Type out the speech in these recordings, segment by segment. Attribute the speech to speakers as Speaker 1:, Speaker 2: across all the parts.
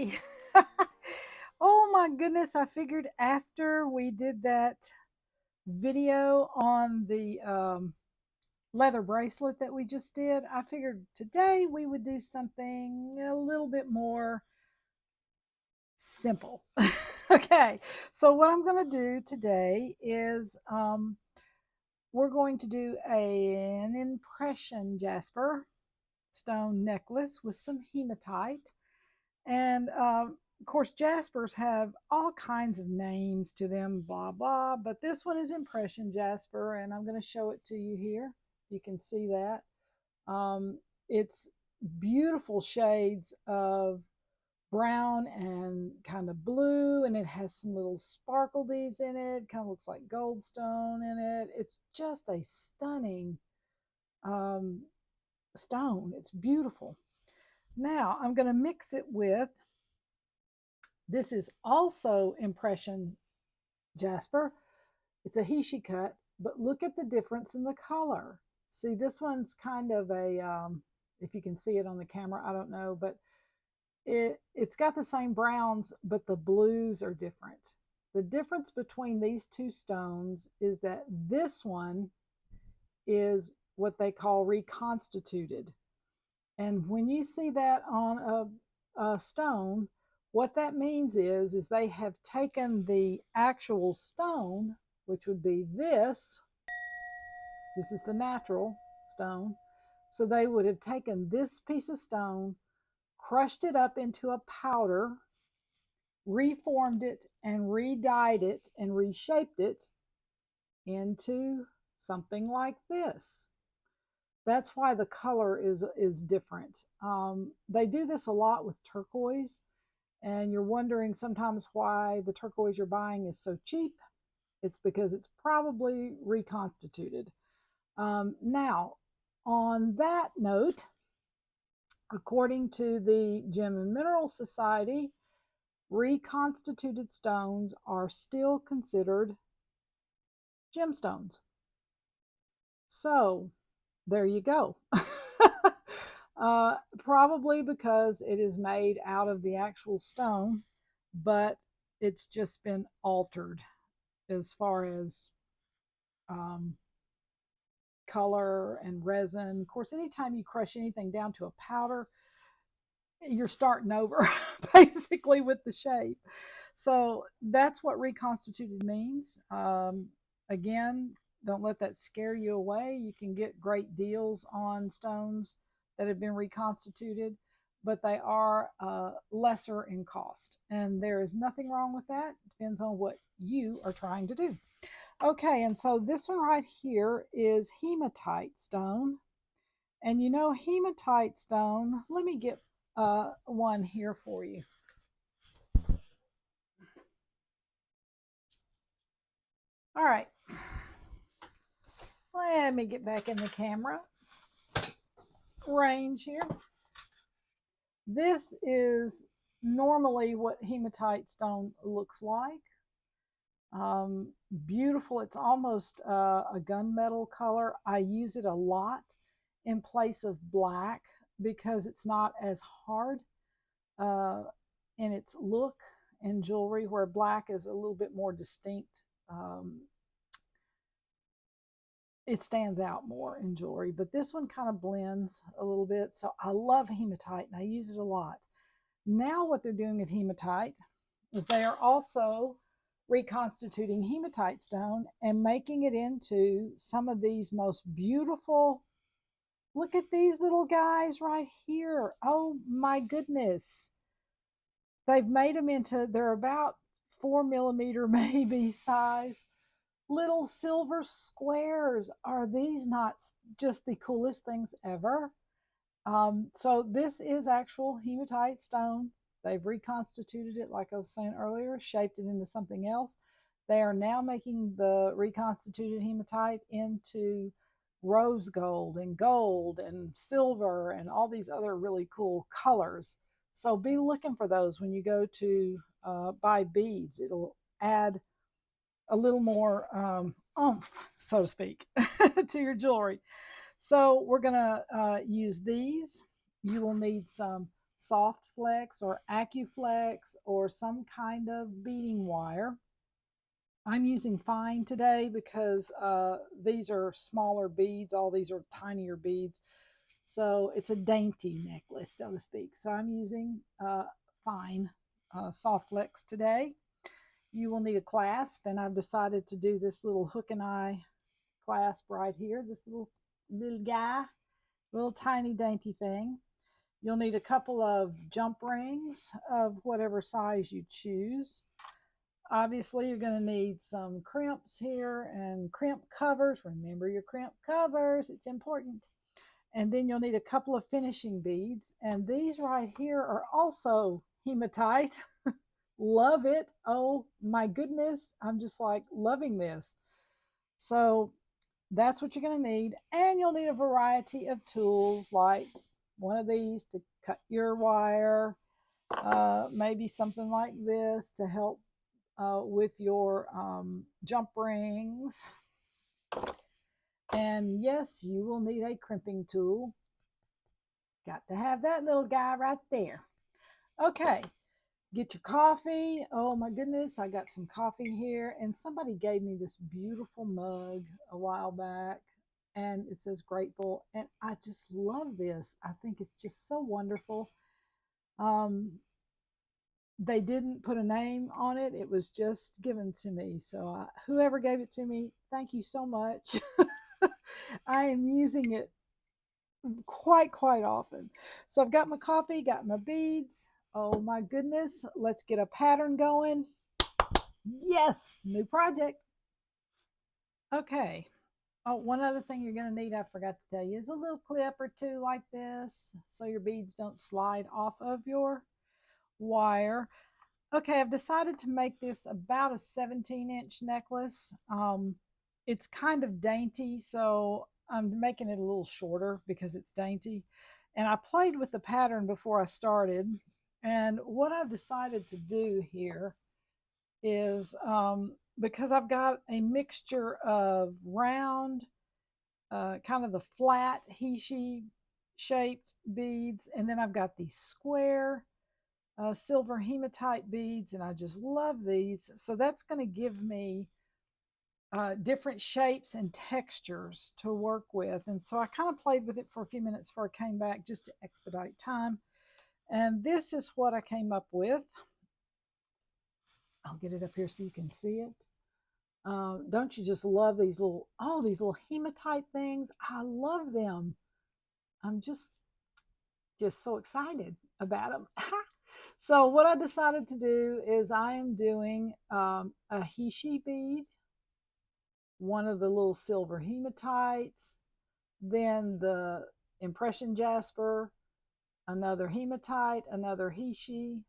Speaker 1: everybody. Oh my goodness, I figured after we did that video on the leather bracelet that we just did, I figured today we would do something a little bit more simple. Okay, so what I'm going to do today is we're going to do an impression jasper stone necklace with some hematite. And of course, jaspers have all kinds of names to them, blah, blah, but this one is impression jasper, and I'm going to show it to you here. You can see that. It's beautiful shades of brown and kind of blue, and it has some little sparkleties in it, kind of looks like goldstone in it. It's just a stunning stone. It's beautiful. Now I'm going to mix it with, this is also impression jasper. It's a Hishi cut, but look at the difference in the color. See, this one's kind of a, if you can see it on the camera, I don't know, but it's got the same browns, but the blues are different. The difference between these two stones is that this one is what they call reconstituted. And when you see that on a stone, what that means is they have taken the actual stone, which would be this. This is the natural stone. So they would have taken this piece of stone, crushed it up into a powder, reformed it and re-dyed it and reshaped it into something like this. That's why the color is different. They do this a lot with turquoise, and you're wondering sometimes why the turquoise you're buying is so cheap. It's because it's probably reconstituted. Now, on that note, according to the Gem and Mineral Society, reconstituted stones are still considered gemstones. So there you go. Probably because it is made out of the actual stone, but it's just been altered as far as color and resin. Of course, anytime you crush anything down to a powder, you're starting over basically with the shape. So that's what reconstituted means. Again, don't let that scare you away. You can get great deals on stones that have been reconstituted, but they are lesser in cost. And there is nothing wrong with that. It depends on what you are trying to do. Okay, and so this one right here is hematite stone. And you know, hematite stone, let me get one here for you. All right. Let me get back in the camera range here. This is normally what hematite stone looks like. Beautiful. It's almost a gunmetal color. I use it a lot in place of black because it's not as hard in its look in jewelry, where black is a little bit more distinct. It stands out more in jewelry, but this one kind of blends a little bit. So I love hematite and I use it a lot. Now what they're doing with hematite is they are also reconstituting hematite stone and making it into some of these most beautiful, look at these little guys right here. Oh my goodness. They've made them into, they're about 4 millimeter maybe size, little silver squares. Are these not just the coolest things ever? So this is actual hematite stone. They've reconstituted it, like I was saying earlier, shaped it into something else. They are now making the reconstituted hematite into rose gold and silver and all these other really cool colors. So be looking for those when you go to buy beads. It'll add a little more oomph, so to speak, to your jewelry. So we're going to use these. You will need some soft flex or AccuFlex or some kind of beading wire. I'm using fine today because these are smaller beads. All these are tinier beads. So it's a dainty necklace, so to speak. So I'm using fine soft flex today. You will need a clasp, and I've decided to do this little hook and eye clasp right here. This little guy, little tiny dainty thing. You'll need a couple of jump rings of whatever size you choose. Obviously, you're going to need some crimps here and crimp covers. Remember your crimp covers, it's important. And then you'll need a couple of finishing beads. And these right here are also hematite. Love it. Oh my goodness. I'm just like loving this. So that's what you're going to need. And you'll need a variety of tools like one of these to cut your wire, maybe something like this to help with your jump rings. And yes, you will need a crimping tool. Got to have that little guy right there. Okay, get your coffee. Oh my goodness, I got some coffee here. And somebody gave me this beautiful mug a while back. And it says grateful. And I just love this. I think it's just so wonderful. They didn't put a name on it. It was just given to me. So whoever gave it to me, thank you so much. I am using it quite often. So I've got my coffee, got my beads. Oh my goodness. Let's get a pattern going. Yes, new project. Okay. Oh, one other thing you're going to need, I forgot to tell you, is a little clip or two like this so your beads don't slide off of your wire. Okay, I've decided to make this about a 17-inch necklace. It's kind of dainty, so I'm making it a little shorter because it's dainty. And I played with the pattern before I started. And what I've decided to do here is because I've got a mixture of round, kind of the flat, he-she shaped beads, and then I've got these square silver hematite beads, and I just love these. So that's going to give me different shapes and textures to work with. And so I kind of played with it for a few minutes before I came back just to expedite time. And this is what I came up with. I'll get it up here so you can see it. Don't you just love these little hematite things? I love them. I'm just so excited about them. So what I decided to do is I am doing a he-she bead, one of the little silver hematites, then the impression jasper, another hematite, another he-she,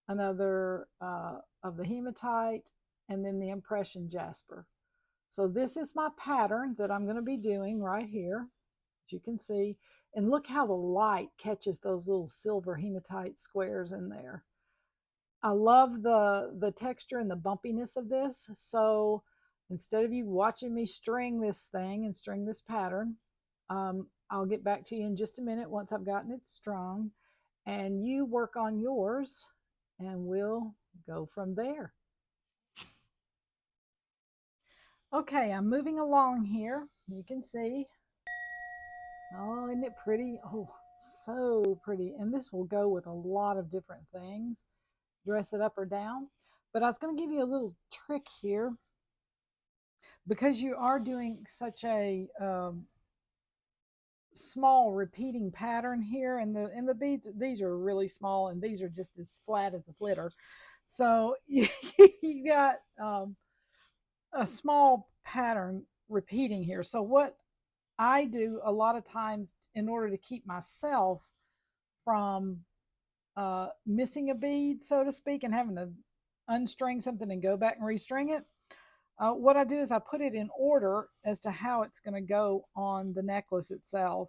Speaker 1: another of the hematite, and then the impression jasper. So this is my pattern that I'm going to be doing right here, as you can see. And look how the light catches those little silver hematite squares in there. I love the texture and the bumpiness of this. So instead of you watching me string this thing and string this pattern, I'll get back to you in just a minute once I've gotten it strung. And you work on yours and we'll go from there. Okay, I'm moving along here. You can see. Oh, isn't it pretty? Oh, so pretty. And this will go with a lot of different things. Dress it up or down. But I was going to give you a little trick here. Because you are doing such a small repeating pattern here, and the beads, these are really small, and these are just as flat as a flitter. So you got a small pattern repeating here. So what I do a lot of times in order to keep myself from missing a bead, so to speak, and having to unstring something and go back and restring it, what I do is I put it in order as to how it's going to go on the necklace itself.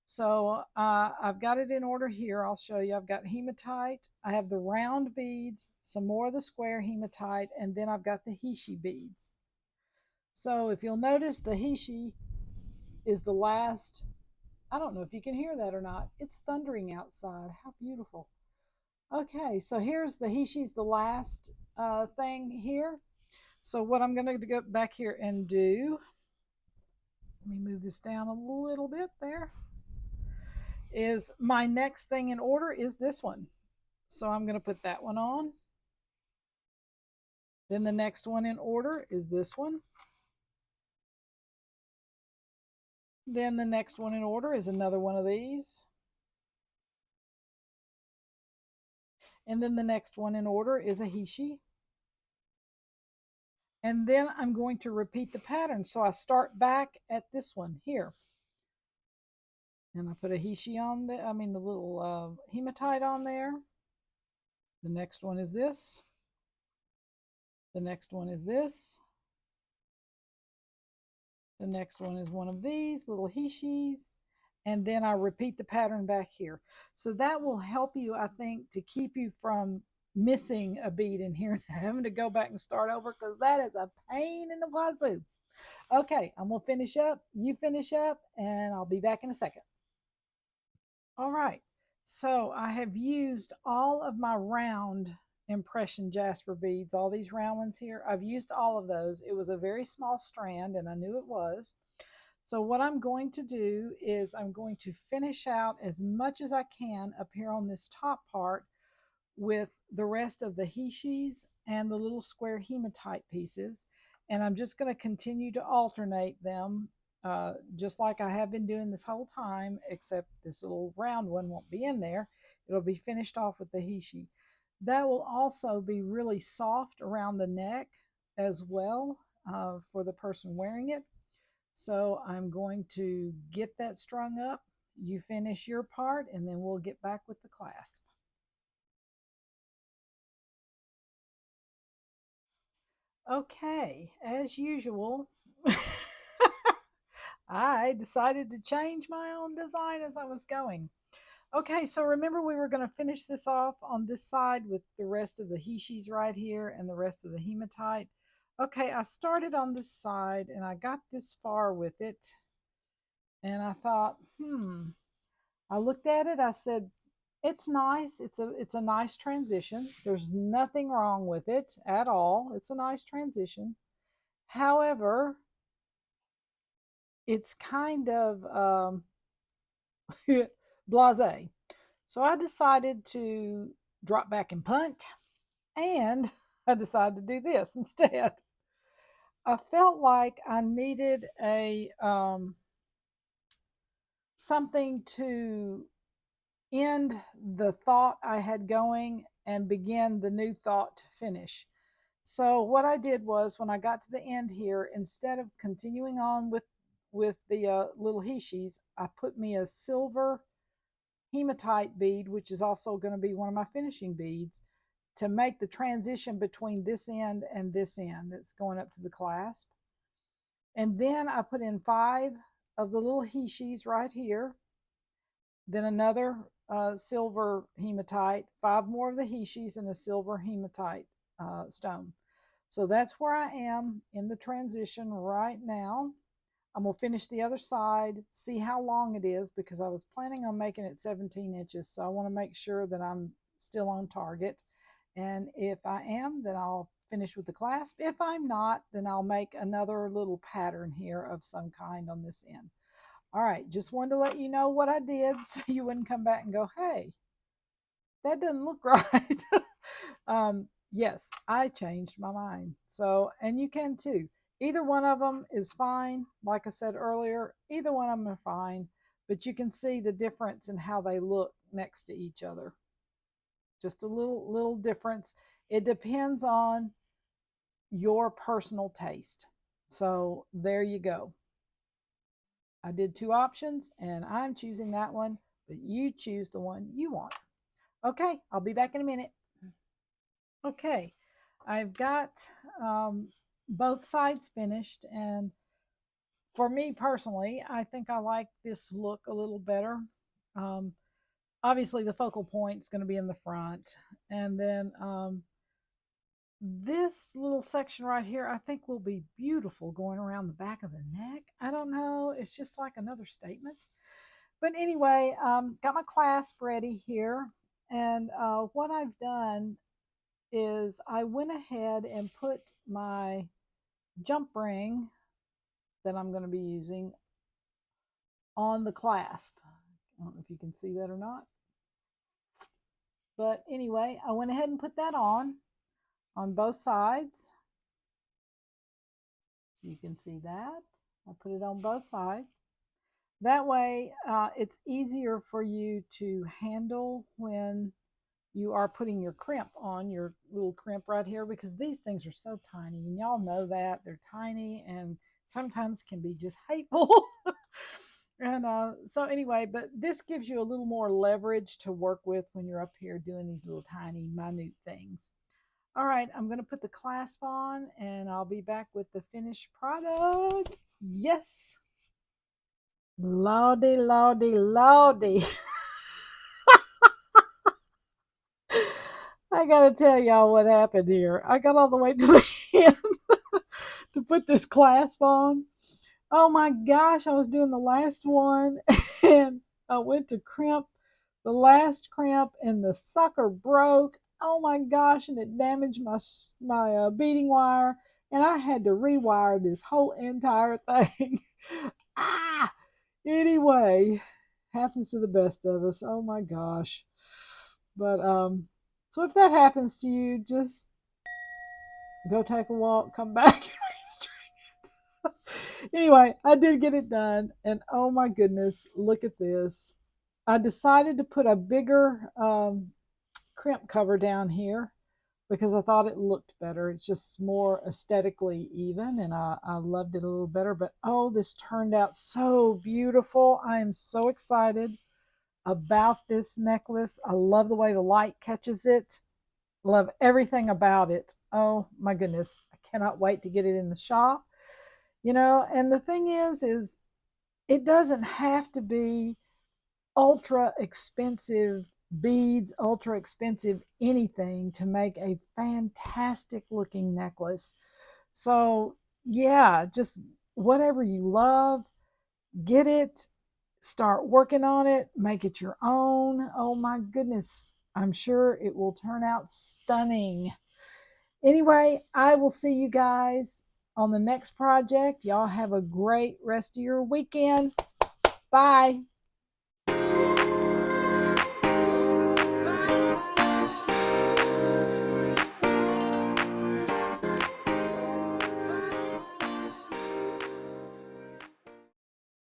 Speaker 1: So I've got it in order here. I'll show you. I've got hematite. I have the round beads, some more of the square hematite, and then I've got the he-she beads. So if you'll notice, the he-she is the last. I don't know if you can hear that or not. It's thundering outside. How beautiful. Okay, so here's she's the last thing here. So what I'm going to go back here and do, let me move this down a little bit there, is my next thing in order is this one. So I'm going to put that one on. Then the next one in order is this one. Then the next one in order is another one of these. And then the next one in order is a hishi. And then I'm going to repeat the pattern. So I start back at this one here. And I put a hishi on the little hematite on there. The next one is this. The next one is this. The next one is one of these little hishis. And then I repeat the pattern back here. So that will help you, I think, to keep you from missing a bead in here and having to go back and start over, because that is a pain in the wazoo. Okay, I'm going to finish up. You finish up, and I'll be back in a second. All right, so I have used all of my round impression jasper beads, all these round ones here. I've used all of those. It was a very small strand, and I knew it was. So what I'm going to do is I'm going to finish out as much as I can up here on this top part with the rest of the hishis and the little square hematite pieces. And I'm just going to continue to alternate them just like I have been doing this whole time, except this little round one won't be in there. It'll be finished off with the hishi. That will also be really soft around the neck as well for the person wearing it. So I'm going to get that strung up. You finish your part, and then we'll get back with the clasp. Okay, as usual, I decided to change my own design as I was going. Okay, so remember we were going to finish this off on this side with the rest of the hishis right here and the rest of the hematite. Okay, I started on this side and I got this far with it. And I thought, I looked at it, I said, it's nice. It's a nice transition. There's nothing wrong with it at all. It's a nice transition. However, it's kind of blasé. So I decided to drop back and punt, and I decided to do this instead. I felt like I needed a something to end the thought I had going and begin the new thought to finish. So what I did was, when I got to the end here, instead of continuing on with the little hishis, I put me a silver hematite bead, which is also going to be one of my finishing beads, to make the transition between this end and this end that's going up to the clasp. And then I put in 5 of the little hishis right here, then another silver hematite, 5 more of the hishis, and a silver hematite stone. So that's where I am in the transition right now. I'm going to finish the other side, see how long it is, because I was planning on making it 17 inches. So I want to make sure that I'm still on target. And if I am, then I'll finish with the clasp. If I'm not, then I'll make another little pattern here of some kind on this end. All right, just wanted to let you know what I did so you wouldn't come back and go, hey, that doesn't look right. Yes, I changed my mind. So, and you can too. Either one of them is fine. Like I said earlier, either one of them are fine, but you can see the difference in how they look next to each other. Just a little difference. It depends on your personal taste. So there you go. I did 2 options and I'm choosing that one, but you choose the one you want. Okay, I'll be back in a minute. Okay, I've got both sides finished, and for me personally, I think I like this look a little better. Um, Obviously, the focal point is going to be in the front, and then this little section right here, I think will be beautiful going around the back of the neck. I don't know, it's just like another statement. But anyway, got my clasp ready here. And what I've done is I went ahead and put my jump ring that I'm going to be using on the clasp. I don't know if you can see that or not. But anyway, I went ahead and put that on both sides. So you can see that. I put it on both sides. That way, it's easier for you to handle when you are putting your crimp on, your little crimp right here, because these things are so tiny, and y'all know that they're tiny and sometimes can be just hateful. And so anyway, but this gives you a little more leverage to work with when you're up here doing these little tiny minute things. All right, I'm going to put the clasp on and I'll be back with the finished product. Yes. Lordy, lordy, lordy. I got to tell y'all what happened here. I got all the way to the end to put this clasp on. Oh my gosh, I was doing the last one and I went to crimp the last crimp and the sucker broke. Oh my gosh, and it damaged my beading wire, and I had to rewire this whole entire thing. Ah, anyway, happens to the best of us. Oh my gosh. But so if that happens to you, just go take a walk, come back and anyway, I did get it done, and oh my goodness, look at this. I decided to put a bigger crimp cover down here because I thought it looked better. It's just more aesthetically even, and I loved it a little better. But oh, this turned out so beautiful. I am so excited about this necklace. I love the way the light catches it. Love everything about it. Oh my goodness. I cannot wait to get it in the shop. And the thing is it doesn't have to be ultra expensive beads, ultra expensive anything to make a fantastic looking necklace. So, yeah, just whatever you love, get it, start working on it, make it your own. Oh my goodness, I'm sure it will turn out stunning. Anyway, I will see you guys on the next project. Y'all have a great rest of your weekend. Bye.